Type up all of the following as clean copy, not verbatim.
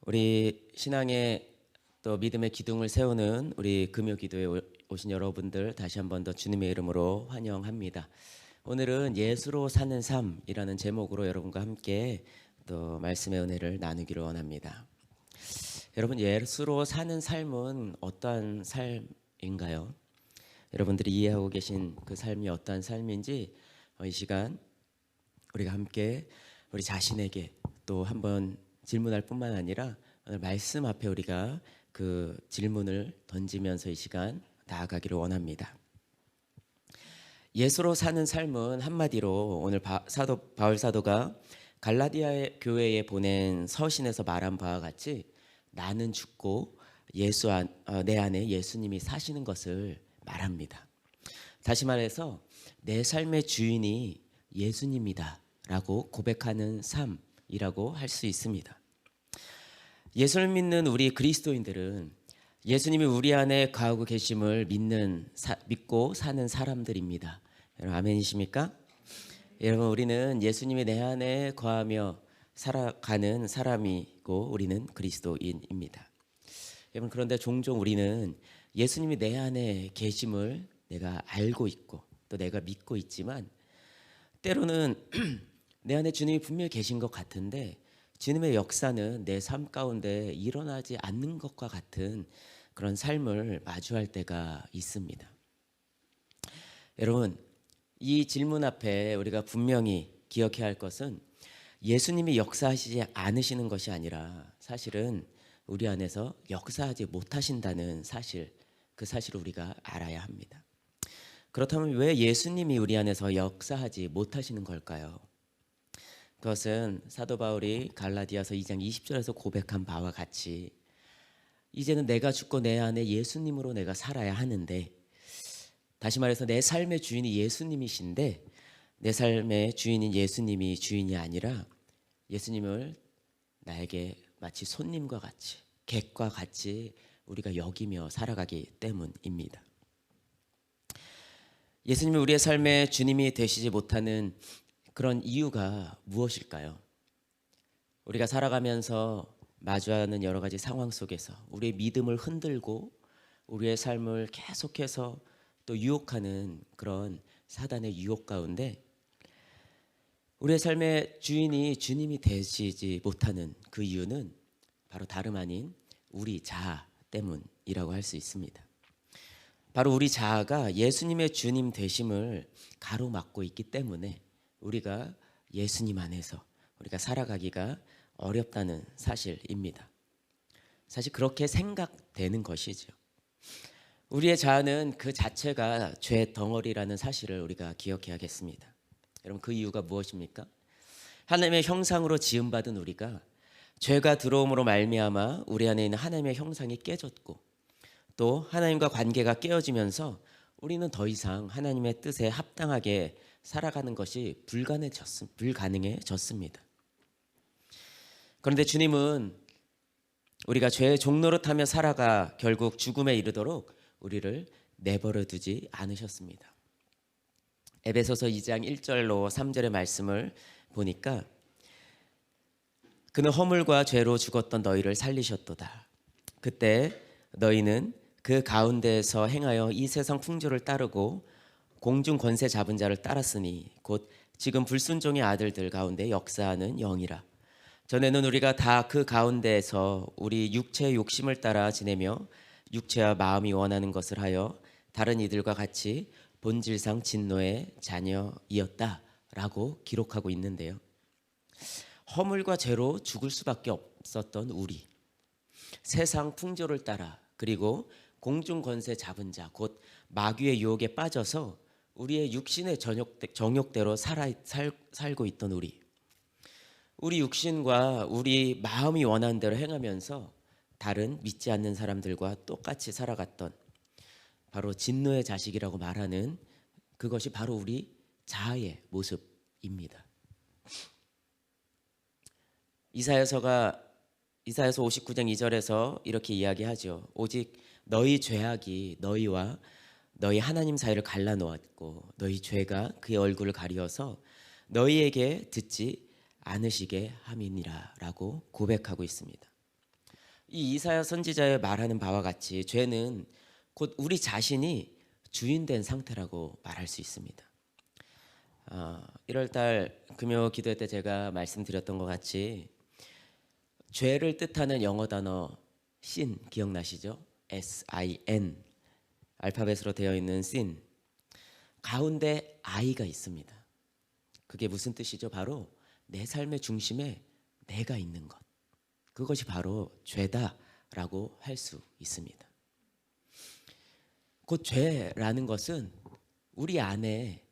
우리 신앙의 또 믿음의 기둥을 세우는 우리 금요기도에 오신 여러분들 다시 한 번 더 주님의 이름으로 환영합니다. 오늘은 예수로 사는 삶이라는 제목으로 여러분과 함께 또 말씀의 은혜를 나누기를 원합니다. 여러분, 예수로 사는 삶은 어떠한 삶인가요? 여러분들이 이해하고 계신 그 삶이 어떠한 삶인지 이 시간 우리가 함께 우리 자신에게 또 한번 질문할 뿐만 아니라 오늘 말씀 앞에 우리가 그 질문을 던지면서 이 시간 나아가기를 원합니다. 예수로 사는 삶은 한마디로 오늘 바울 사도가 갈라디아 교회에 보낸 서신에서 말한 바와 같이 나는 죽고 내 안에 예수님이 사시는 것을 말합니다. 다시 말해서 내 삶의 주인이 예수님이다 라고 고백하는 삶이라고 할 수 있습니다. 예수를 믿는 우리 그리스도인들은 예수님이 우리 안에 거하고 계심을 믿고 사는 사람들입니다. 여러분 아멘이십니까? 여러분, 우리는 예수님이 내 안에 거하며 살아가는 사람이고 우리는 그리스도인입니다. 여러분, 그런데 종종 우리는 예수님이 내 안에 계심을 내가 알고 있고 또 내가 믿고 있지만 때로는 내 안에 주님이 분명히 계신 것 같은데 주님의 역사는 내 삶 가운데 일어나지 않는 것과 같은 그런 삶을 마주할 때가 있습니다. 여러분, 이 질문 앞에 우리가 분명히 기억해야 할 것은 예수님이 역사하시지 않으시는 것이 아니라 사실은 우리 안에서 역사하지 못하신다는 사실, 그 사실을 우리가 알아야 합니다. 그렇다면 왜 예수님이 우리 안에서 역사하지 못하시는 걸까요? 그것은 사도 바울이 갈라디아서 2장 20절에서 고백한 바와 같이 이제는 내가 죽고 내 안에 예수님으로 내가 살아야 하는데, 다시 말해서 내 삶의 주인이 예수님이신데 내 삶의 주인인 예수님이 주인이 아니라 예수님을 나에게 마치 손님과 같이 객과 같이 우리가 여기며 살아가기 때문입니다. 예수님이 우리의 삶의 주님이 되시지 못하는 그런 이유가 무엇일까요? 우리가 살아가면서 마주하는 여러 가지 상황 속에서 우리의 믿음을 흔들고 우리의 삶을 계속해서 또 유혹하는 그런 사단의 유혹 가운데 우리의 삶의 주인이 주님이 되시지 못하는 그 이유는 바로 다름 아닌 우리 자아 때문이라고 할 수 있습니다. 바로 우리 자아가 예수님의 주님 되심을 가로막고 있기 때문에 우리가 예수님 안에서 우리가 살아가기가 어렵다는 사실입니다. 사실 그렇게 생각되는 것이죠. 우리의 자아는 그 자체가 죄 덩어리라는 사실을 우리가 기억해야겠습니다. 여러분, 그 이유가 무엇입니까? 하나님의 형상으로 지음받은 우리가 죄가 들어옴으로 말미암아 우리 안에 있는 하나님의 형상이 깨졌고 또 하나님과 관계가 깨어지면서 우리는 더 이상 하나님의 뜻에 합당하게 살아가는 것이 불가능해졌습니다. 그런데 주님은 우리가 죄의 종노릇하며 살아가 결국 죽음에 이르도록 우리를 내버려 두지 않으셨습니다. 에베소서 2장 1절로 3절의 말씀을 보니까 그는 허물과 죄로 죽었던 너희를 살리셨도다. 그때 너희는 그 가운데에서 행하여 이 세상 풍조를 따르고 공중 권세 잡은 자를 따랐으니 곧 지금 불순종의 아들들 가운데 역사하는 영이라. 전에는 우리가 다 그 가운데에서 우리 육체의 욕심을 따라 지내며 육체와 마음이 원하는 것을 하여 다른 이들과 같이 본질상 진노의 자녀이었다라고 기록하고 있는데요. 허물과 죄로 죽을 수밖에 없었던 우리, 세상 풍조를 따라 그리고 공중 권세 잡은 자, 곧 마귀의 유혹에 빠져서 우리의 육신의 정욕대로 살고 있던 우리 육신과 우리 마음이 원하는 대로 행하면서 다른 믿지 않는 사람들과 똑같이 살아갔던 바로 진노의 자식이라고 말하는 그것이 바로 우리 자아의 모습입니다. 이사야서 59장 2절에서 이렇게 이야기하죠. 오직 너희 죄악이 너희와 너희 하나님 사이를 갈라놓았고 너희 죄가 그의 얼굴을 가리어서 너희에게 듣지 않으시게 함이니라 라고 고백하고 있습니다. 이 이사야 선지자의 말하는 바와 같이 죄는 곧 우리 자신이 주인된 상태라고 말할 수 있습니다. 1월달 금요 기도회 때 제가 말씀드렸던 것 같이 죄를 뜻하는 영어 단어 sin 기억나시죠? S-I-N 알파벳으로 되어 있는 sin 가운데 I가 있습니다. 그게 무슨 뜻이죠? 바로 내 삶의 중심에 내가 있는 것. 그것이 바로 죄다라고 할 수 있습니다. 곧 죄라는 것은 우리 안에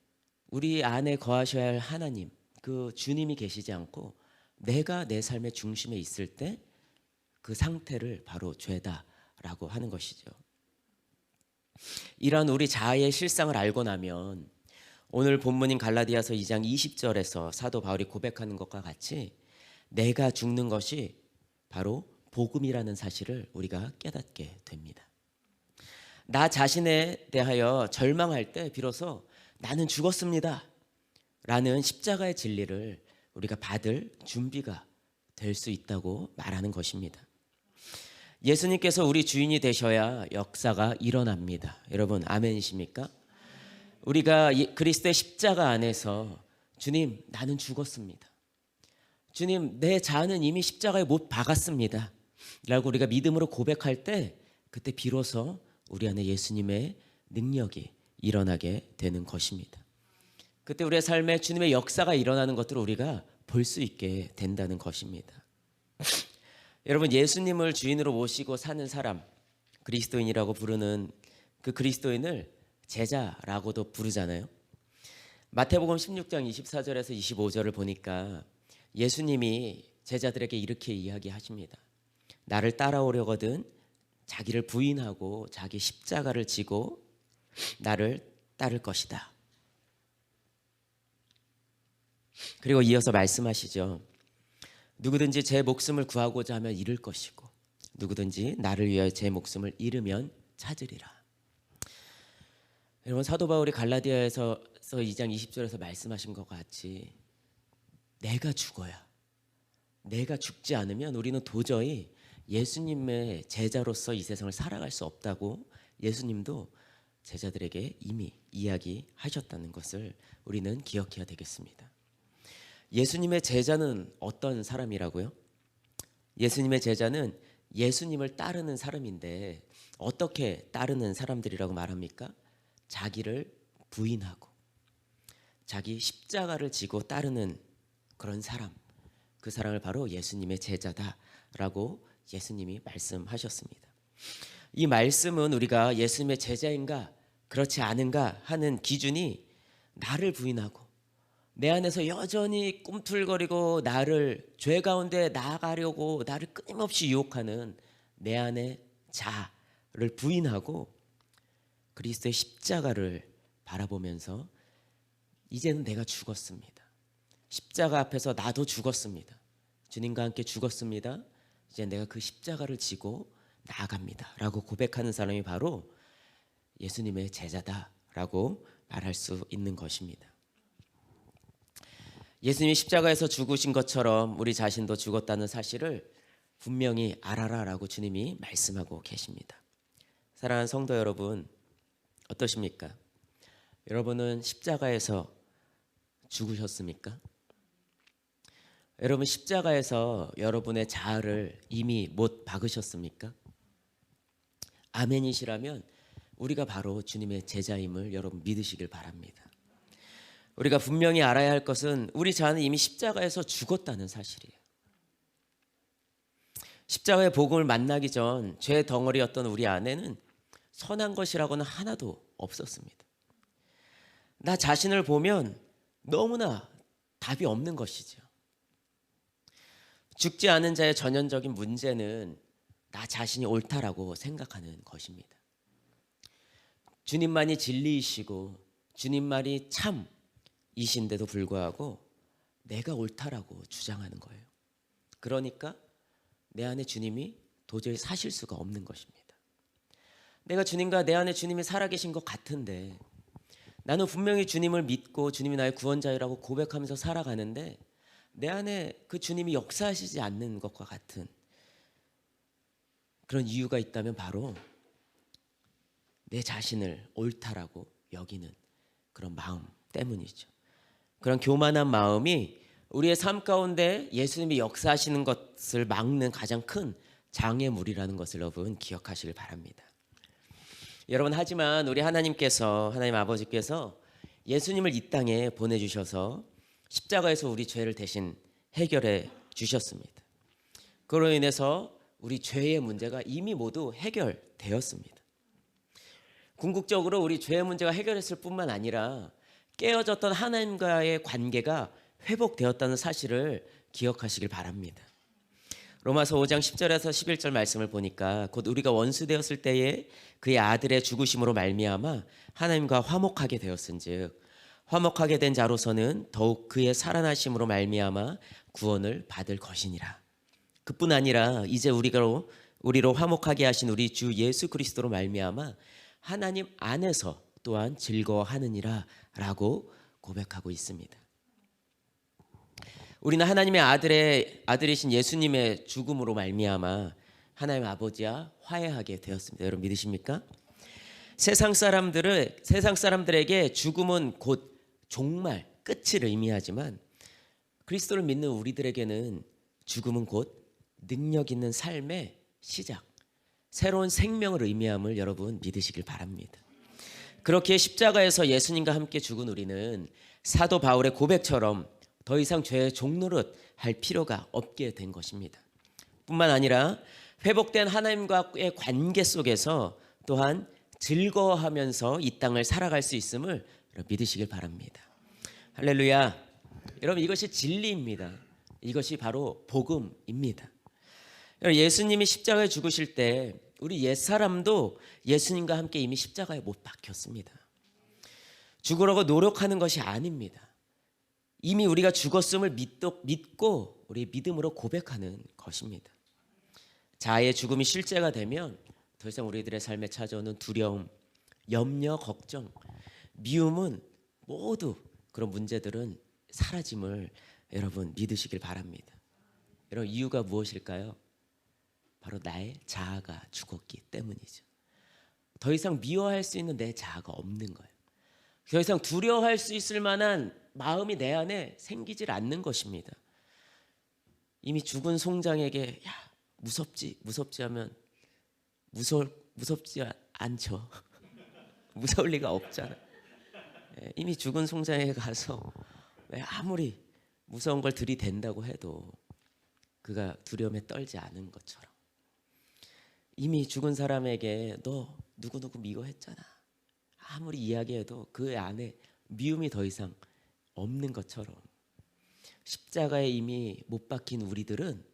거하셔야 할 하나님, 그 주님이 계시지 않고 내가 내 삶의 중심에 있을 때 그 상태를 바로 죄다라고 하는 것이죠. 이런 우리 자아의 실상을 알고 나면 오늘 본문인 갈라디아서 2장 20절에서 사도 바울이 고백하는 것과 같이 내가 죽는 것이 바로 복음이라는 사실을 우리가 깨닫게 됩니다. 나 자신에 대하여 절망할 때 비로소 나는 죽었습니다 라는 십자가의 진리를 우리가 받을 준비가 될 수 있다고 말하는 것입니다. 예수님께서 우리 주인이 되셔야 역사가 일어납니다. 여러분 아멘이십니까? 우리가 그리스도의 십자가 안에서 주님 나는 죽었습니다. 주님 내 자아는 이미 십자가에 못 박았습니다 라고 우리가 믿음으로 고백할 때 그때 비로소 우리 안에 예수님의 능력이 일어나게 되는 것입니다. 그때 우리의 삶에 주님의 역사가 일어나는 것들을 우리가 볼 수 있게 된다는 것입니다. 여러분 예수님을 주인으로 모시고 사는 사람 그리스도인이라고 부르는 그 그리스도인을 제자라고도 부르잖아요. 마태복음 16장 24절에서 25절을 보니까 예수님이 제자들에게 이렇게 이야기하십니다. 나를 따라오려거든 자기를 부인하고 자기 십자가를 지고 나를 따를 것이다. 그리고 이어서 말씀하시죠. 누구든지 제 목숨을 구하고자 하면 잃을 것이고 누구든지 나를 위하여 제 목숨을 잃으면 찾으리라. 여러분 사도 바울이 갈라디아에서 2장 20절에서 말씀하신 것 같이 내가 죽어야 내가 죽지 않으면 우리는 도저히 예수님의 제자로서 이 세상을 살아갈 수 없다고 예수님도 제자들에게 이미 이야기하셨다는 것을 우리는 기억해야 되겠습니다. 예수님의 제자는 어떤 사람이라고요? 예수님의 제자는 예수님을 따르는 사람인데 어떻게 따르는 사람들이라고 말합니까? 자기를 부인하고 자기 십자가를 지고 따르는 그런 사람, 그 사람을 바로 예수님의 제자다라고 예수님이 말씀하셨습니다. 이 말씀은 우리가 예수님의 제자인가 그렇지 않은가 하는 기준이 나를 부인하고 내 안에서 여전히 꿈틀거리고 나를 죄 가운데 나아가려고 나를 끊임없이 유혹하는 내 안의 자를 부인하고 그리스도의 십자가를 바라보면서 이제는 내가 죽었습니다. 십자가 앞에서 나도 죽었습니다. 주님과 함께 죽었습니다. 이제 내가 그 십자가를 지고 나아갑니다 라고 고백하는 사람이 바로 예수님의 제자다라고 말할 수 있는 것입니다. 예수님이 십자가에서 죽으신 것처럼 우리 자신도 죽었다는 사실을 분명히 알아라라고 주님이 말씀하고 계십니다. 사랑하는 성도 여러분 어떠십니까? 여러분은 십자가에서 죽으셨습니까? 여러분 십자가에서 여러분의 자아를 이미 못 박으셨습니까? 아멘이시라면 우리가 바로 주님의 제자임을 여러분 믿으시길 바랍니다. 우리가 분명히 알아야 할 것은 우리 자아는 이미 십자가에서 죽었다는 사실이에요. 십자가의 복음을 만나기 전 죄 덩어리였던 우리 안에는 선한 것이라고는 하나도 없었습니다. 나 자신을 보면 너무나 답이 없는 것이죠. 죽지 않은 자의 전형적인 문제는 나 자신이 옳다라고 생각하는 것입니다. 주님만이 진리이시고 주님만이 참이신데도 불구하고 내가 옳다라고 주장하는 거예요. 그러니까 내 안에 주님이 도저히 사실 수가 없는 것입니다. 내가 주님과 내 안에 주님이 살아계신 것 같은데 나는 분명히 주님을 믿고 주님이 나의 구원자라고 고백하면서 살아가는데 내 안에 그 주님이 역사하시지 않는 것과 같은 그런 이유가 있다면 바로 내 자신을 옳다라고 여기는 그런 마음 때문이죠. 그런 교만한 마음이 우리의 삶 가운데 예수님이 역사하시는 것을 막는 가장 큰 장애물이라는 것을 여러분 기억하시길 바랍니다. 여러분, 하지만 우리 하나님 아버지께서 예수님을 이 땅에 보내주셔서 십자가에서 우리 죄를 대신 해결해 주셨습니다. 그로 인해서 우리 죄의 문제가 이미 모두 해결되었습니다. 궁극적으로 우리 죄의 문제가 해결했을 뿐만 아니라 깨어졌던 하나님과의 관계가 회복되었다는 사실을 기억하시길 바랍니다. 로마서 5장 10절에서 11절 말씀을 보니까 곧 우리가 원수 되었을 때에 그의 아들의 죽으심으로 말미암아 하나님과 화목하게 되었은즉 화목하게 된 자로서는 더욱 그의 살아나심으로 말미암아 구원을 받을 것이니라. 그뿐 아니라 이제 우리로 화목하게 하신 우리 주 예수 그리스도로 말미암아 하나님 안에서 또한 즐거워하느니라 라고 고백하고 있습니다. 우리는 하나님의 아들이신 예수님의 죽음으로 말미암아 하나님 아버지와 화해하게 되었습니다. 여러분 믿으십니까? 세상 사람들에게 죽음은 곧 종말, 끝을 의미하지만 그리스도를 믿는 우리들에게는 죽음은 곧 능력 있는 삶의 시작, 새로운 생명을 의미함을 여러분 믿으시길 바랍니다. 그렇게 십자가에서 예수님과 함께 죽은 우리는 사도 바울의 고백처럼 더 이상 죄의 종노릇 할 필요가 없게 된 것입니다. 뿐만 아니라 회복된 하나님과의 관계 속에서 또한 즐거워하면서 이 땅을 살아갈 수 있음을 믿으시길 바랍니다. 할렐루야. 여러분, 이것이 진리입니다. 이것이 바로 복음입니다. 예수님이 십자가에 죽으실 때 우리 옛사람도 예수님과 함께 이미 십자가에 못 박혔습니다. 죽으려고 노력하는 것이 아닙니다. 이미 우리가 죽었음을 믿고 우리 믿음으로 고백하는 것입니다. 자아의 죽음이 실제가 되면 더 이상 우리들의 삶에 찾아오는 두려움, 염려, 걱정, 미움은 모두 그런 문제들은 사라짐을 여러분 믿으시길 바랍니다. 여러분, 이유가 무엇일까요? 바로 나의 자아가 죽었기 때문이죠. 더 이상 미워할 수 있는 내 자아가 없는 거예요. 더 이상 두려워할 수 있을 만한 마음이 내 안에 생기질 않는 것입니다. 이미 죽은 송장에게 야, 무섭지 하면 무섭지 않죠. 무서울 리가 없잖아. 이미 죽은 송장에 가서 아무리 무서운 걸 들이댄다고 해도 그가 두려움에 떨지 않은 것처럼 이미 죽은 사람에게 너 누구누구 미워했잖아 아무리 이야기해도 그 안에 미움이 더 이상 없는 것처럼 십자가에 이미 못 박힌 우리들은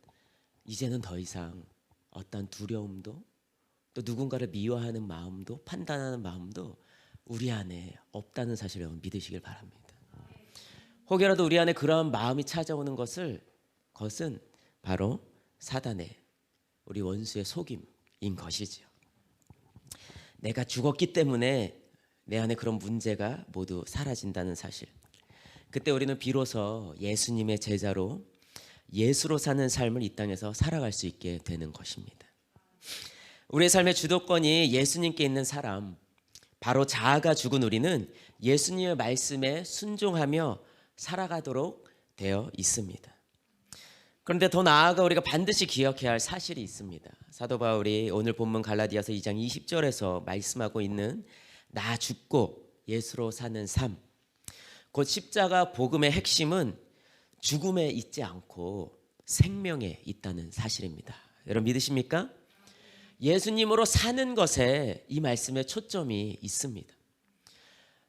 이제는 더 이상 어떤 두려움도 또 누군가를 미워하는 마음도 판단하는 마음도 우리 안에 없다는 사실을 믿으시길 바랍니다. 혹여라도 우리 안에 그러한 마음이 찾아오는 것은 바로 사단의 우리 원수의 속임인 것이지요. 내가 죽었기 때문에 내 안에 그런 문제가 모두 사라진다는 사실. 그때 우리는 비로소 예수님의 제자로 예수로 사는 삶을 이 땅에서 살아갈 수 있게 되는 것입니다. 우리의 삶의 주도권이 예수님께 있는 사람, 바로 자아가 죽은 우리는 예수님의 말씀에 순종하며 살아가도록 되어 있습니다. 그런데 더 나아가 우리가 반드시 기억해야 할 사실이 있습니다. 사도 바울이 오늘 본문 갈라디아서 2장 20절에서 말씀하고 있는 나 죽고 예수로 사는 삶, 곧 십자가 복음의 핵심은 죽음에 있지 않고 생명에 있다는 사실입니다. 여러분 믿으십니까? 예수님으로 사는 것에 이 말씀에 초점이 있습니다.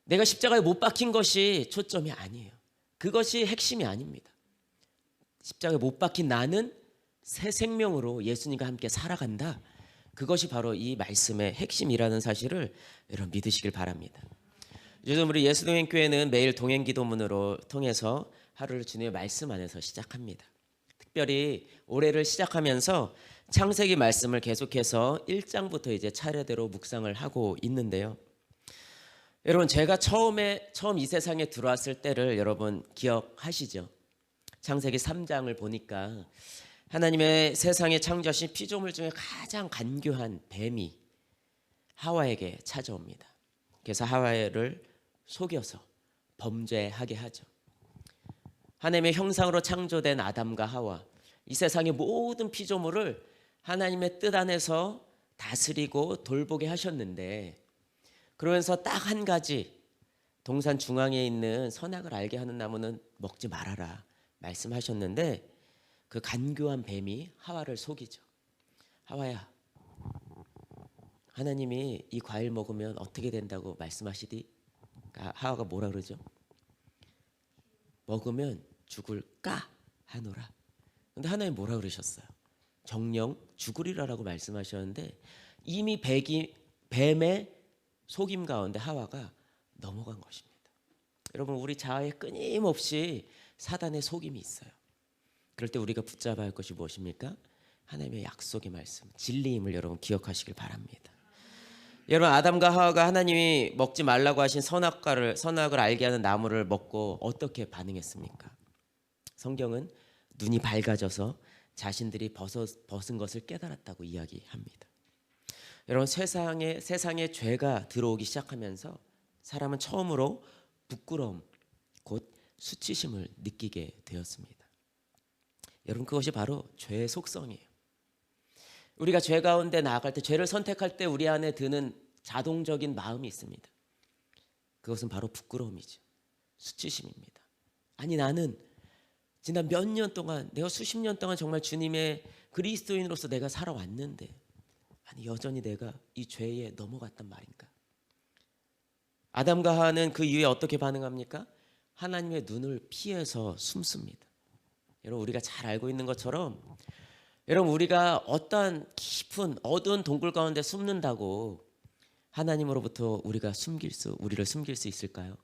내가 십자가에 못 박힌 것이 초점이 아니에요. 그것이 핵심이 아닙니다. 십자가에 못 박힌 나는 새 생명으로 예수님과 함께 살아간다. 그것이 바로 이 말씀의 핵심이라는 사실을 여러분 믿으시길 바랍니다. 요즘 우리 예수동행교회는 매일 동행기도문으로 통해서 하루를 주님의 말씀 안에서 시작합니다. 특별히 올해를 시작하면서 창세기 말씀을 계속해서 1장부터 이제 차례대로 묵상을 하고 있는데요. 여러분 제가 처음 이 세상에 들어왔을 때를 여러분 기억하시죠? 창세기 3장을 보니까 하나님의 세상에 창조하신 피조물 중에 가장 간교한 뱀이 하와에게 찾아옵니다. 그래서 하와를 속여서 범죄하게 하죠. 하나님의 형상으로 창조된 아담과 하와, 이 세상의 모든 피조물을 하나님의 뜻 안에서 다스리고 돌보게 하셨는데, 그러면서 딱 한 가지, 동산 중앙에 있는 선악을 알게 하는 나무는 먹지 말아라 말씀하셨는데, 그 간교한 뱀이 하와를 속이죠. 하와야, 하나님이 이 과일 먹으면 어떻게 된다고 말씀하시디? 하와가 뭐라 그러죠? 먹으면 죽을까 하노라. 근데 하나님 뭐라 그러셨어요? 정령 죽으리라라고 말씀하셨는데, 이미 뱀의 속임 가운데 하와가 넘어간 것입니다. 여러분, 우리 자아에 끊임없이 사단의 속임이 있어요. 그럴 때 우리가 붙잡아야 할 것이 무엇입니까? 하나님의 약속의 말씀, 진리임을 여러분 기억하시길 바랍니다. 여러분, 아담과 하와가 하나님이 먹지 말라고 하신 선악을 알게 하는 나무를 먹고 어떻게 반응했습니까? 성경은 눈이 밝아져서 자신들이 벗은 것을 깨달았다고 이야기합니다. 여러분, 세상에 죄가 들어오기 시작하면서 사람은 처음으로 부끄러움, 곧 수치심을 느끼게 되었습니다. 여러분, 그것이 바로 죄의 속성이에요. 우리가 죄 가운데 나아갈 때, 죄를 선택할 때 우리 안에 드는 자동적인 마음이 있습니다. 그것은 바로 부끄러움이죠. 수치심입니다. 아니, 나는 지난 몇 년 동안, 내가 수십 년 동안 정말 주님의 그리스도인으로서 내가 살아왔는데, 아니 여전히 내가 이 죄에 넘어갔단 말인가? 아담과 하와는 그 이후에 어떻게 반응합니까? 하나님의 눈을 피해서 숨습니다. 여러분, 우리가 잘 알고 있는 것처럼, 여러분, 우리가 어떠한 깊은 어두운 동굴 가운데 숨는다고 하나님으로부터 우리를 숨길 수 있을까요?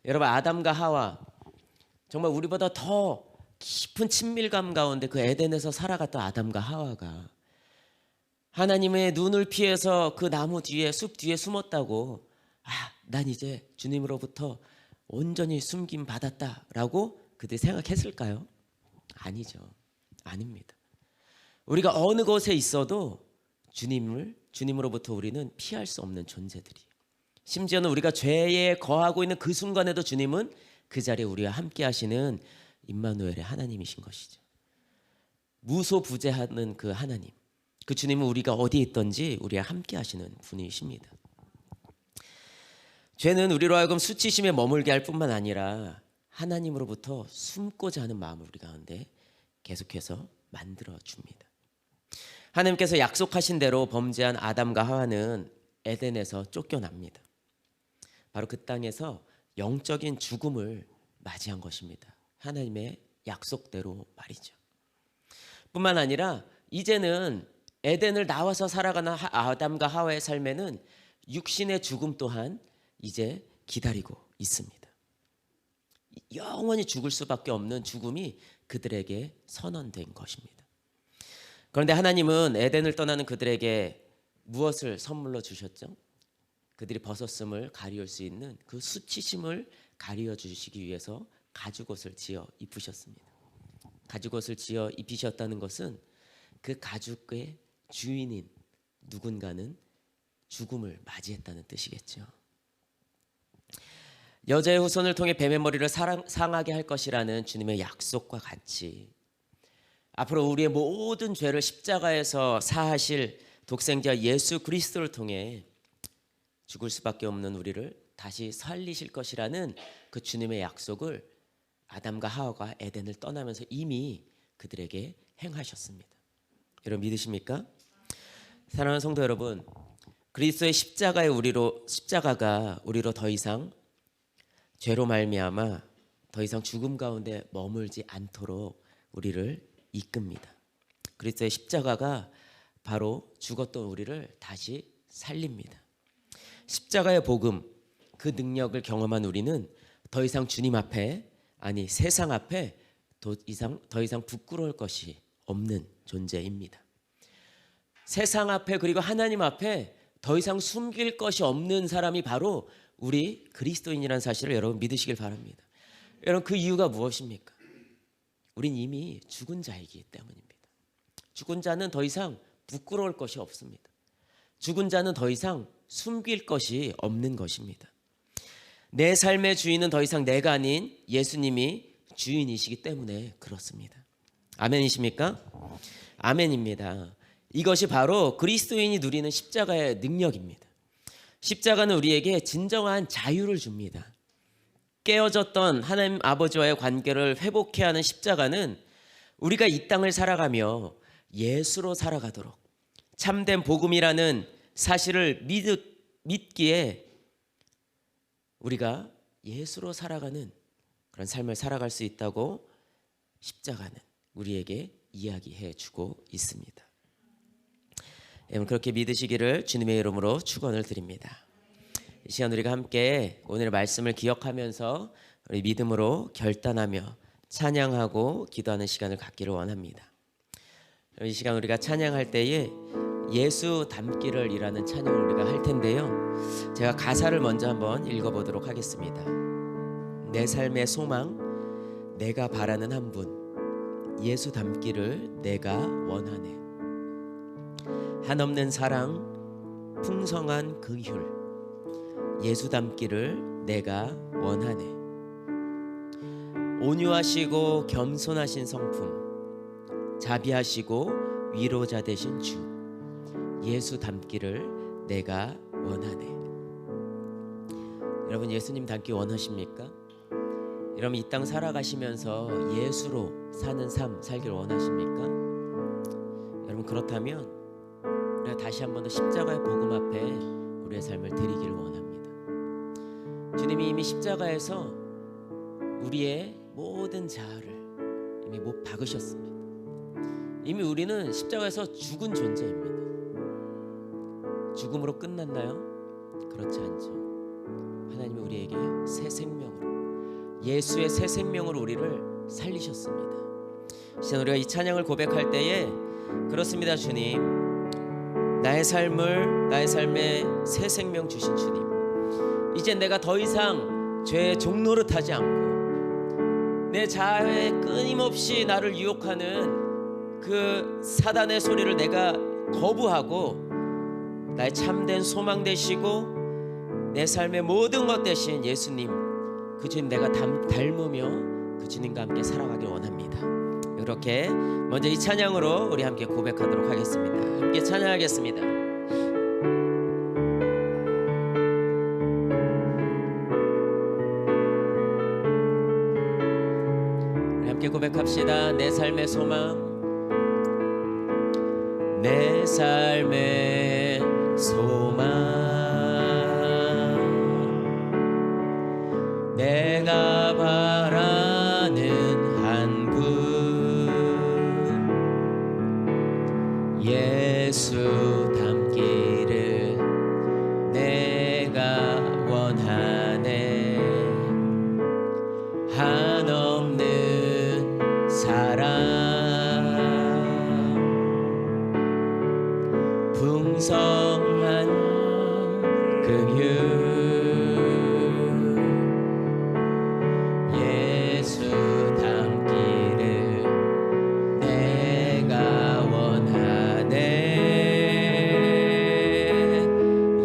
여러분, 아담과 하와, 정말 우리보다 더 깊은 친밀감 가운데 그 에덴에서 살아갔던 아담과 하와가 하나님의 눈을 피해서 그 나무 뒤에, 숲 뒤에 숨었다고, 난 이제 주님으로부터 온전히 숨김 받았다라고 그들이 생각했을까요? 아니죠. 아닙니다. 우리가 어느 곳에 있어도 주님으로부터 우리는 피할 수 없는 존재들이에요. 심지어는 우리가 죄에 거하고 있는 그 순간에도 주님은 그 자리에 우리와 함께 하시는 임마누엘의 하나님이신 것이죠. 무소부재하는 그 하나님, 그 주님은 우리가 어디에 있든지 우리와 함께 하시는 분이십니다. 죄는 우리로 하여금 수치심에 머물게 할 뿐만 아니라 하나님으로부터 숨고자 하는 마음을 우리 가운데 계속해서 만들어줍니다. 하나님께서 약속하신 대로 범죄한 아담과 하와는 에덴에서 쫓겨납니다. 바로 그 땅에서 영적인 죽음을 맞이한 것입니다. 하나님의 약속대로 말이죠. 뿐만 아니라 이제는 에덴을 나와서 살아가는 아담과 하와의 삶에는 육신의 죽음 또한 이제 기다리고 있습니다. 영원히 죽을 수밖에 없는 죽음이 그들에게 선언된 것입니다. 그런데 하나님은 에덴을 떠나는 그들에게 무엇을 선물로 주셨죠? 그들이 벗었음을 가리울 수 있는 그 수치심을 가리워 주시기 위해서 가죽옷을 지어 입으셨습니다. 가죽옷을 지어 입히셨다는 것은 그 가죽의 주인인 누군가는 죽음을 맞이했다는 뜻이겠죠. 여자의 후손을 통해 뱀의 머리를 상하게 할 것이라는 주님의 약속과 같이 앞으로 우리의 모든 죄를 십자가에서 사하실 독생자 예수 그리스도를 통해 죽을 수밖에 없는 우리를 다시 살리실 것이라는 그 주님의 약속을 아담과 하와가 에덴을 떠나면서 이미 그들에게 행하셨습니다. 여러분 믿으십니까? 사랑하는 성도 여러분, 그리스도의 십자가가 우리로 더 이상 죄로 말미암아 더 이상 죽음 가운데 머물지 않도록 우리를 이끕니다. 그리스도의 십자가가 바로 죽었던 우리를 다시 살립니다. 십자가의 복음, 그 능력을 경험한 우리는 더 이상 주님 앞에, 아니 세상 앞에 더 이상 부끄러울 것이 없는 존재입니다. 세상 앞에 그리고 하나님 앞에 더 이상 숨길 것이 없는 사람이 바로 우리 그리스도인이라는 사실을 여러분 믿으시길 바랍니다. 여러분 그 이유가 무엇입니까? 우린 이미 죽은 자이기 때문입니다. 죽은 자는 더 이상 부끄러울 것이 없습니다. 죽은 자는 더 이상 숨길 것이 없는 것입니다. 내 삶의 주인은 더 이상 내가 아닌 예수님이 주인이시기 때문에 그렇습니다. 아멘이십니까? 아멘입니다. 이것이 바로 그리스도인이 누리는 십자가의 능력입니다. 십자가는 우리에게 진정한 자유를 줍니다. 깨어졌던 하나님 아버지와의 관계를 회복해야 하는 십자가는 우리가 이 땅을 살아가며 예수로 살아가도록 참된 복음이라는 사실을 믿기에 우리가 예수로 살아가는 그런 삶을 살아갈 수 있다고 십자가는 우리에게 이야기해 주고 있습니다. 여러분 그렇게 믿으시기를 주님의 이름으로 축원을 드립니다. 이 시간 우리가 함께 오늘의 말씀을 기억하면서 우리 믿음으로 결단하며 찬양하고 기도하는 시간을 갖기를 원합니다. 이 시간 우리가 찬양할 때에 예수 닮기를 이라는 찬양을 우리가 할 텐데요. 제가 가사를 먼저 한번 읽어보도록 하겠습니다. 내 삶의 소망, 내가 바라는 한 분, 예수 닮기를 내가 원하네. 한없는 사랑, 풍성한 그 휼, 예수 닮기를 내가 원하네. 온유하시고 겸손하신 성품, 자비하시고 위로자 되신 주, 예수 닮기를 내가 원하네. 여러분 예수님 닮기 원하십니까? 여러분 이 땅 살아가시면서 예수로 사는 삶 살기를 원하십니까? 여러분 그렇다면 우리가 다시 한 번 더 십자가의 복음 앞에 우리의 삶을 드리기를 원합니다. 주님이 이미 십자가에서 우리의 모든 자아를 이미 못 박으셨습니다. 이미 우리는 십자가에서 죽은 존재입니다. 죽음으로 끝났나요? 그렇지 않죠. 하나님이 우리에게 새 생명으로, 예수의 새 생명으로 우리를 살리셨습니다. 시간 우리가 이 찬양을 고백할 때에 그렇습니다. 주님, 나의 삶에 새 생명 주신 주님, 이제 내가 더 이상 죄의 종노릇하지 않고 내 자아에 끊임없이 나를 유혹하는 그 사단의 소리를 내가 거부하고 나의 참된 소망 되시고 내 삶의 모든 것 되신 예수님, 그 주님 내가 닮으며 그 주님과 함께 살아가길 원합니다. 이렇게 먼저 이 찬양으로 우리 함께 고백하도록 하겠습니다. 함께 찬양하겠습니다. 우리 함께 고백합시다. 내 삶의 소망, 내 삶의 소망, 내가 바라는 한 분, 예수 닮기를 내가 원하네. 한없는 사랑, 풍성한 그 휼, 예수 닮기를 내가 원하네.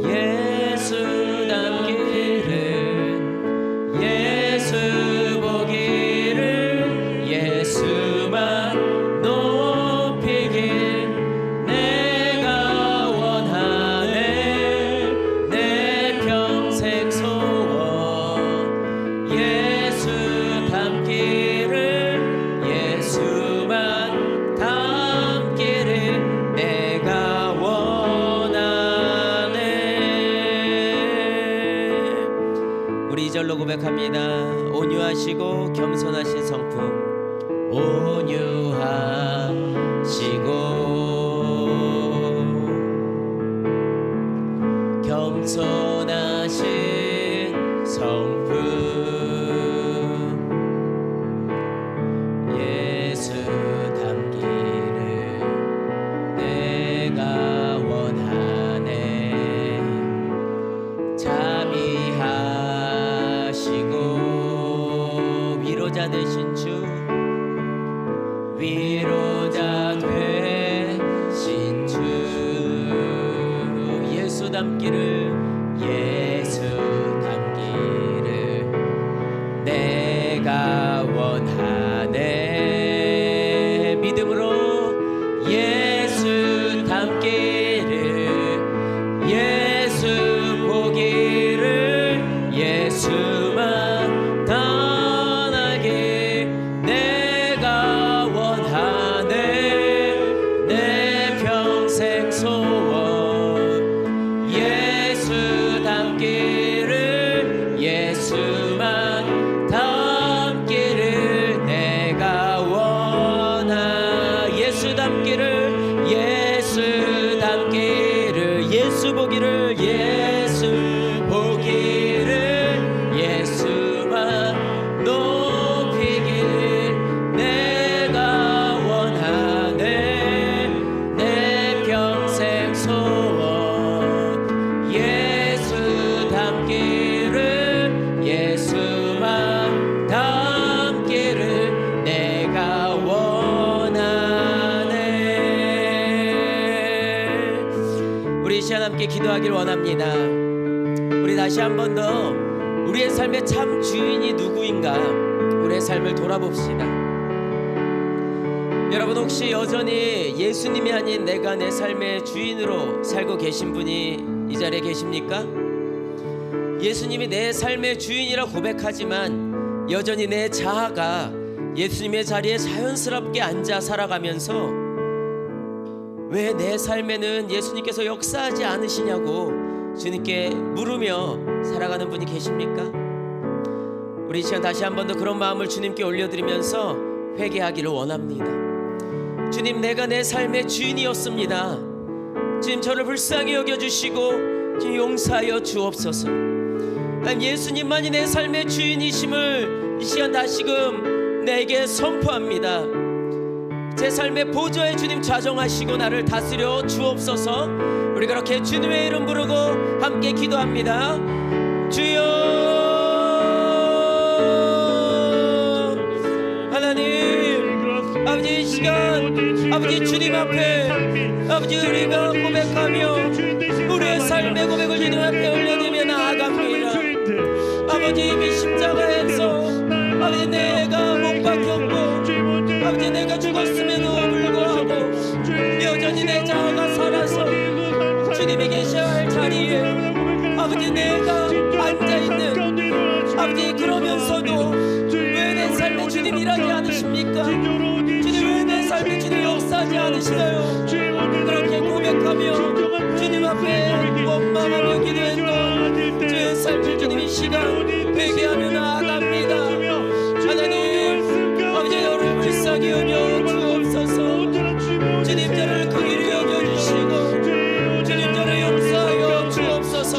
예수 닮기를, 예수 보기를, 예수만 높이길 내가 원하네. 내 평생 소원, 예수 닮기를, 예수만 닮기를 내가 원하네. 우리 2절로 고백합니다. 온유하시고 겸손하신 성품, 온유하시고 겸손하신 성품, 예수 닮기를 내가 원하네. 자비하시고 위로자 되신 주, 위로자 되신 주 예수 닮기를 내가 원하네 믿음으로 예수 닮기를 예수 보기를 예수만 떠나게 내가 원하네 내 평생 소원 예수 닮기를 예수만 닮기를 내가 원하 예수 닮기를 예수 닮기를 예수 보기를 예수 보기를 예수만 높이길 내가 원하네 내 평생 소원 예수 닮기를 예수만 닮기를 내가 원하네. 우리 이 시간 함께 기도하길 원합니다. 우리 다시 한 번 더 우리의 삶의 참 주인이 누구인가 우리의 삶을 돌아봅시다. 여러분 혹시 여전히 예수님이 아닌 내가 내 삶의 주인으로 살고 계신 분이 이 자리에 계십니까? 예수님이 내 삶의 주인이라 고백하지만 여전히 내 자아가 예수님의 자리에 자연스럽게 앉아 살아가면서 왜 내 삶에는 예수님께서 역사하지 않으시냐고 주님께 물으며 살아가는 분이 계십니까? 우리 이 시간 다시 한 번 더 그런 마음을 주님께 올려드리면서 회개하기를 원합니다. 주님, 내가 내 삶의 주인이었습니다. 주님, 저를 불쌍히 여겨주시고 주님 용서하여 주옵소서. 난 예수님만이 내 삶의 주인이심을 이 시간 다시금 내게 선포합니다. 제 삶의 보좌에 주님 좌정하시고 나를 다스려 주옵소서. 우리 그렇게 주님의 이름 부르고 함께 기도합니다. 주여 하나님, 아버지 이 시간 아버지 주님 앞에 아버지 우리가 고백하며 우리의 삶의 고백을 주님 앞에 올려드리며 나아갑니다. 아버지 이미 십자가에서 아버지 내가 못 박혔고 아버지 내가 죽었음에도 불구하고 여전히 내 자아가 살아서 주님이 계셔야 할 자리에 아버지 내가 앉아있는 아버지 그러면서도 왜 내 삶에 주님 일하지 않으십니까? 주님 왜 내 삶에 주님 역사하지 않으시나요? 그렇게 고백하며 주님 앞에 원망하며 기도했던 제 삶을 주님 이 시간 회개하며 나아갑니다. 하나님 아버지 너를 불쌍히 여겨 주옵소서. 주님 저를 긍휼히 여겨주시고 주님 저를 용서하여 주옵소서.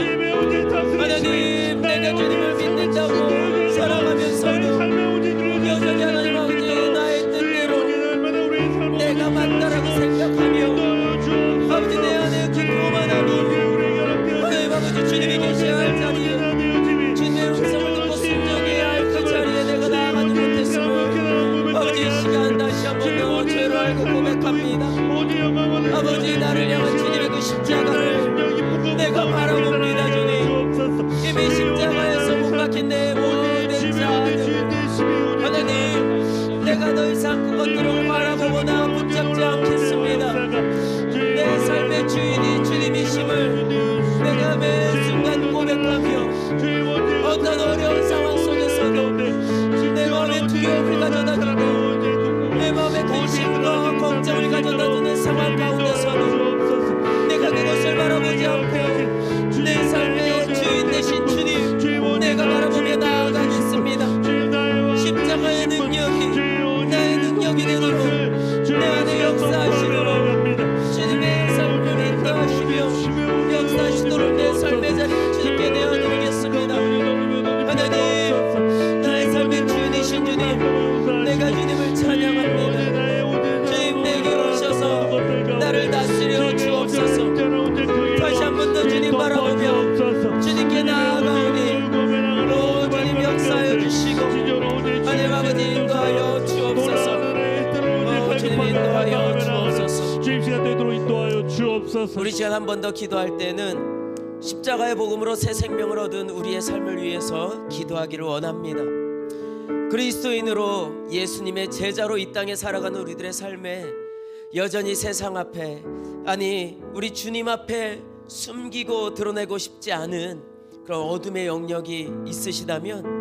하나님 내가 주님을 믿는다고 살아가면서도 여전히 하나님 아버지 나의 뜻대로 내가 맞다라고 생각하며 아버지 내 안에 기쁨만 하니 하나님 아버지 주님이 계셔야 할 자리에 주님의 음성을 듣고 순종해야 할 그 자리에 내가 나아가지 못했음을 아버지 이 시간 다시 한번 더 죄로 알고 고백합니다. 아버지 나를 향한 주님의 그 십자가를 내가 바라봅니다. 주님 이미 십자가에서 못 박힌 내 모든 자들 하나님 내가 더 이상 그것들을 바라보거나 붙잡지 않겠습니다. 내 삶의 주인이 주님이심을 내가 매 순간 고백하며 어떤 어려운 상황 속에서도 내 마음에 두려움을 가져다주고 내 마음에 근심과 걱정을 가져다주는 상황 가운데서도 내가 그것을 바라보지 않고 내 삶의 주인 되신 주님 내가 바라보며 나아가겠습니다. 십자가의 능력이 나의 능력이 되도록 내 안에 역사하시도록 주님의 삶을 인도하시며 역사하시도록 내 삶의 자리를 주님께 내어드리겠습니다. 하나님 나의 삶의 주인이신 주님 내가 주님을 찬양합니다. 주님 내게 오셔서 나를 다스려 주옵소서. 다시 한 번 더 주님 바라보며 주님께 나아가오니 오 주님 역사하여 주시고 하나님 아버지 인도하여 주옵소서. 주옵소서. 우리 시간 한 번 더 기도할 때는 십자가의 복음으로 새 생명을 얻은 우리의 삶을 위해서 기도하기를 원합니다. 그리스도인으로 예수님의 제자로 이 땅에 살아가는 우리들의 삶에 여전히 세상 앞에, 아니 우리 주님 앞에 숨기고 드러내고 싶지 않은 그런 어둠의 영역이 있으시다면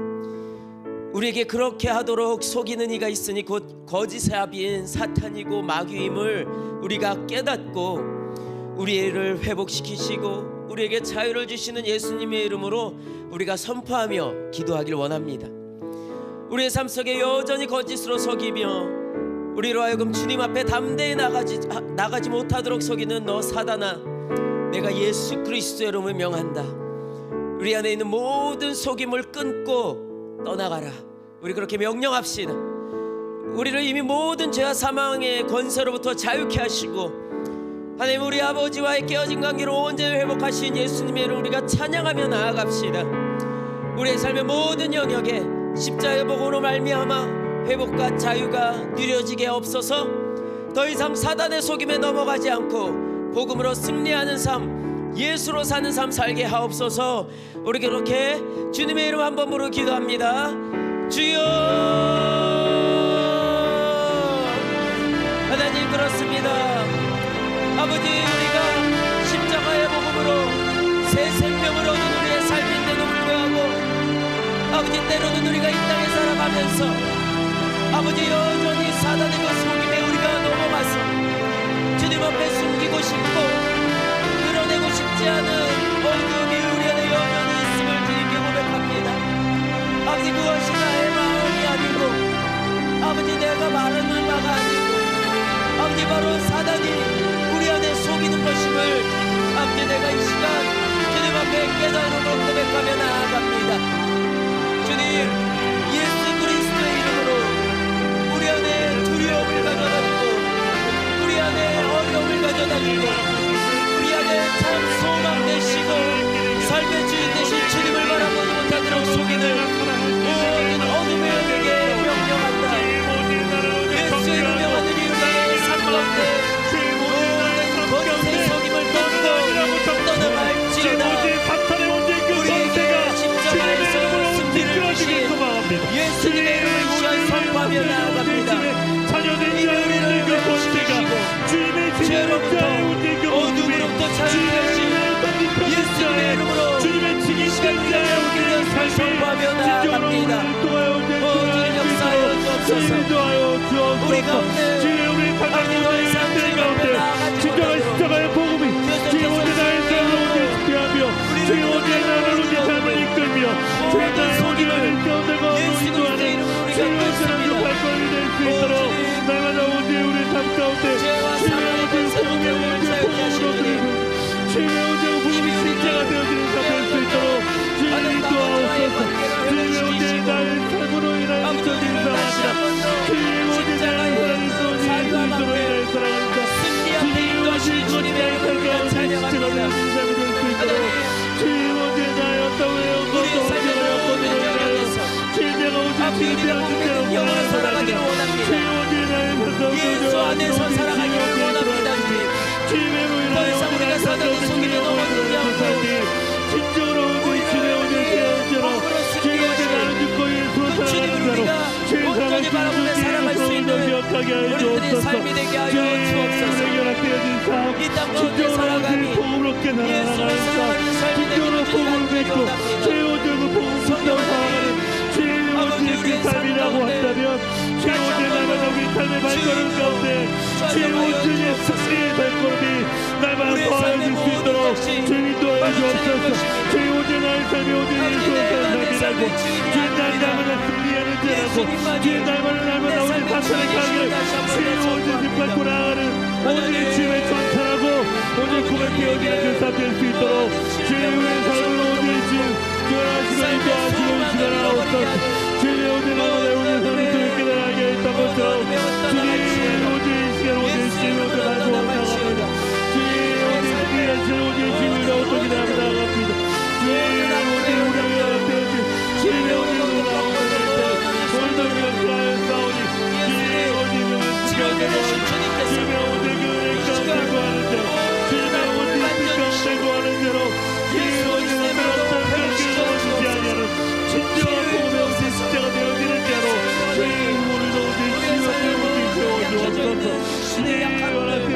우리에게 그렇게 하도록 속이는 이가 있으니 곧 거짓의 아비인 사탄이고 마귀임을 우리가 깨닫고 우리를 회복시키시고 우리에게 자유를 주시는 예수님의 이름으로 우리가 선포하며 기도하길 원합니다. 우리의 삶 속에 여전히 거짓으로 속이며 우리로 하여금 주님 앞에 담대히 나가지 못하도록 속이는 너 사단아, 내가 예수 그리스도의 이름을 명한다. 우리 안에 있는 모든 속임을 끊고 떠나가라. 우리 그렇게 명령합시다. 우리를 이미 모든 죄와 사망의 권세로부터 자유케 하시고 하나님 우리 아버지와의 깨어진 관계를 온전히 회복하신 예수님의 이름을 우리가 찬양하며 나아갑시다. 우리의 삶의 모든 영역에 십자가의 복음으로 말미암아 회복과 자유가 누려지게 없어서 더 이상 사단의 속임에 넘어가지 않고 복음으로 승리하는 삶, 예수로 사는 삶 살게 하옵소서. 우리 그렇게 주님의 이름 한 번 부르고 기도합니다. 주여. 하나님 그렇습니다. 아버지, 우리가 십자가의 복음으로 새 생명을 얻은 우리의 삶인데도 불구하고 아버지, 때로는 우리가 이 땅에 살아가면서 아버지 여전히 사단의 그 속임에 우리가 넘어가서 주님 앞에 숨기고 싶고 드러내고 싶지 않은 어둠이 우리 안에 여전히 있음을 주님께 고백합니다. 아버지, 그것이 나의 마음이 아니고 아버지 내가 말하는 바가 아니고 아버지 바로 사단이 우리 안에 속이는 것임을 아버지 내가 이 시간 주님 앞에 깨달음으로 고백하며 나아갑니다. 주님, 예수 그리스도의 이름으로 우리 안에 두려움을 가져다주고 우리 안에 어려움을 가져다주고 우리 안에 참 소망 되시고 삶의 주인 되신 주님을 바라보지 못하도록 속이는 모든 어둠의 영에게 명령한다. 예수의 이름 명하는 우리의 삶 가운데 모든 거짓의 속임을 끊고 떠나갈지어다. 우리에게 십자가에서 승리를 주신 예수님의 이름을 이 시간 선포하며 나아갑니다. 이미 우리를 회복시키시고 죄로부터 어둠으로부터 자유케 하신 예수님의 이름으로 이 시간 우리의 삶을 선포하며 나아갑니다. 주님 역사하여 주옵소서. 우리 가운데 아버지 더 이상 주님 앞에 나아가지 십자가의 복음이 주의 오늘 나의 삶을 오늘 지배하며 주의 오늘 나를 오늘 삶을 이끌며 주의 나의 오늘 가운데가 예수 그리스도의 이름으로 우리가 끊습니다. 발걸음이 될 수 있도록 날마다 오늘 우리 삶 가운데 죄와 사망의 권세로부터 우리를 자유케 하시는 주의 오늘 복음이 실제가 되어지는 삶 될 수 있도록 주님 인도하옵소서. 주의 오늘 나의 삶으로 인하여 이끌리는 사랑합니다. 주의 오늘 나의 삶으로 인하여 사랑합니다. 승리 앞에 인도하신 주님의 이름을 우리가 찬양합니다. 우리의 삶의 모든 영역에서 앞에 우리가 보는 영으로 살아가기를 원합니다. 예수 안에서 살아가기를 원합니다. 주님, 더 이상 우리가 사단의 속임에 넘어지지 않고 주님을 우리가 온전히 바라보며 살아갈 수 있는 우리들의 삶이 되게 하여 주옵소서. 이 땅 가운데 살아가니 예수를 사랑하는 삶이 되기를 주님 원합니다. 아버지, 우리의 삶 가운데 주의 오늘 날마다 우리 삶의 발걸음 가운데 주의 온전히 승리의 발걸음이 날마다 더해질 수 있도록 주님 인도하여 주옵소서. 주의 오늘 나의 삶이 오늘 예수의 삶이라고 주의 날마다 승리하는 자라고 주의 날마다 우리 박살의 가게 주의 오늘 밟고 나아가는 오늘 주의 전사라고 오늘 고백되어지는 그 삶 될 수 있도록 주의 우리의 삶을 오늘 주님 교환하시고 인도하시고 지나가옵소서. 주의 오늘 날마다 우리의 삶을 또 깨달아게 했던 것처럼 주님 오늘 이 시간 오늘 주님 오늘 날고 나아갑니다. 주의 오늘 승리하신 오늘 주님을 어떻게 나아갑니다. 주의 오늘 우리가 되어진 주의 오늘 오늘도 우리가 싸우니 주의 오늘 지켜내고 주의 오늘 교회를 가운데 구하는 자 주옵소서. 신의 약한 주님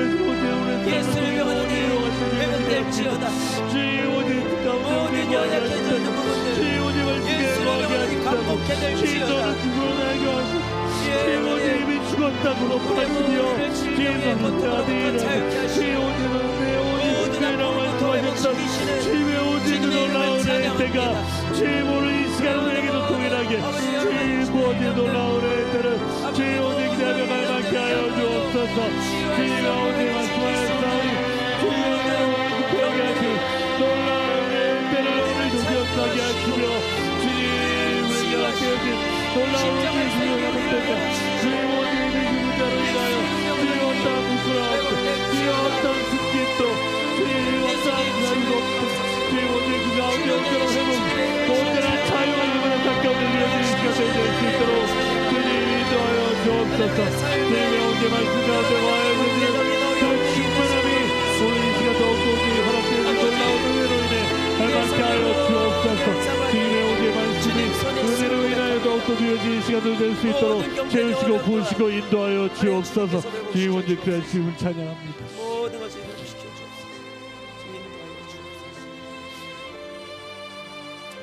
예수를 명하노니 회복될지어다. 모든 연약해져 있는 부분들 예수를 명하노니 강복해 될지어다. 이미 죽었다고 높아지며 주님의 모든 아픔을 도와주셨던 주님의 오직 놀라운 은혜가 주님 오늘 이 시간을 내게도 동일하게 주님 모든 놀라운 은혜들은 주님 오직 기다려 갈망케 하여 주옵소서. 주님의 오직 말씀하였사오니 주님의 은혜로 급하게 하시 놀라운 은혜들을 오늘도 기억하게 하시며 주님 우리가 깨어진 놀라운 은혜를 주님의 때가 주님 오직 주님자로 인하여 주님 어떠한 부끄러움 주님 어떠한 승진도 주님 어떠한 자유도 주님 오직 그 가운데 온전한 회복 온전한 자유와 얼마나 가까운 일을 시간 되게 될 수 있도록 주님 인도하여 주옵소서. 주님의 오직 말씀 가운데 와야 주님 그 충만함이 오늘 이 시간 더욱더 우리 허락되는 놀라운 은혜로 인해 갈망케 하여 주옵소서. 주님의 오직 말씀이 은혜로 인하여 더욱더 누려진 시간도 될 수 있도록 채우시고 부으시고 인도하여 주옵소서. 주님 오직 그리스도를 찬양합니다. 모든 것을 회복시켜 주옵소서. 주님 인도하여 주옵소서.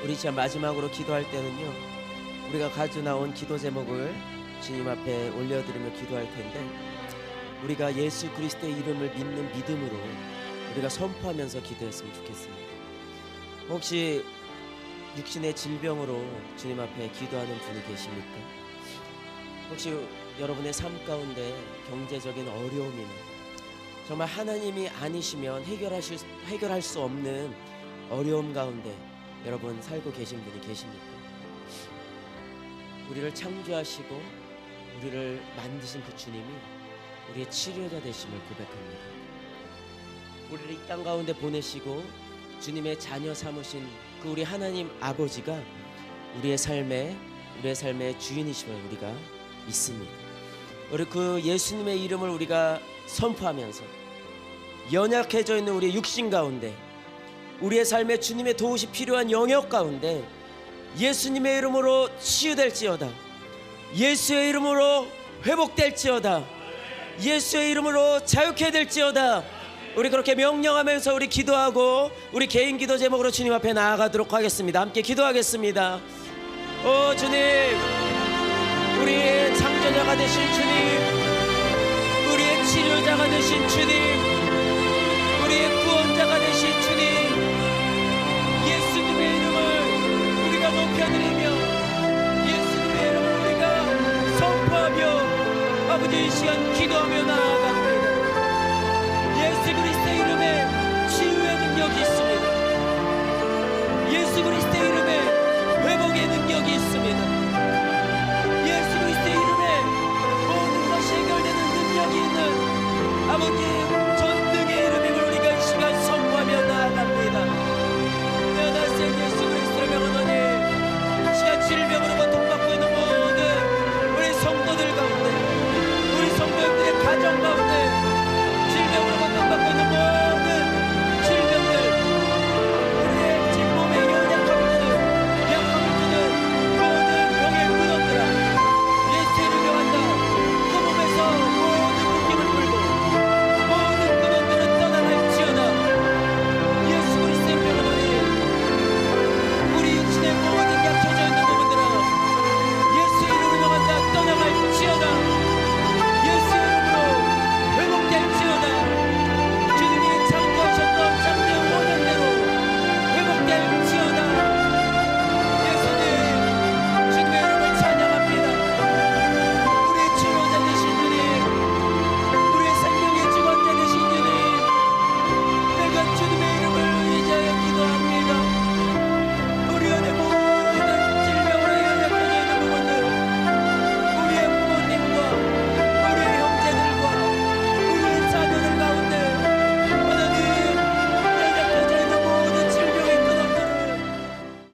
우리 진짜 마지막으로 기도할 때는요, 우리가 가져 나온 기도 제목을 주님 앞에 올려드리며 기도할 텐데, 우리가 예수 그리스도의 이름을 믿는 믿음으로 우리가 선포하면서 기도했으면 좋겠습니다. 혹시 육신의 질병으로 주님 앞에 기도하는 분이 계십니까? 혹시 여러분의 삶 가운데 경제적인 어려움이나 정말 하나님이 아니시면 해결할 수 없는 어려움 가운데 여러분 살고 계신 분이 계십니까? 우리를 창조하시고 우리를 만드신 그 주님이 우리의 치료자 되심을 고백합니다. 우리를 이 땅 가운데 보내시고 주님의 자녀 삼으신 그 우리 하나님 아버지가 우리의 삶의 주인이심을 우리가 믿습니다. 우리 그 예수님의 이름을 우리가 선포하면서 연약해져 있는 우리의 육신 가운데, 우리의 삶에 주님의 도우시 필요한 영역 가운데 예수님의 이름으로 치유될지어다, 예수의 이름으로 회복될지어다, 예수의 이름으로 자유케 될지어다. 우리 그렇게 명령하면서 우리 기도하고 우리 개인 기도 제목으로 주님 앞에 나아가도록 하겠습니다. 함께 기도하겠습니다. 오 주님, 우리의 창조자가 되신 주님, 우리의 치료자가 되신 주님, 우리의 구원자가 되신 주님, 예수님의 이름을 우리가 높여드리며 예수님의 이름을 우리가 선포하며 아버지 이 시간 기도하며 나아가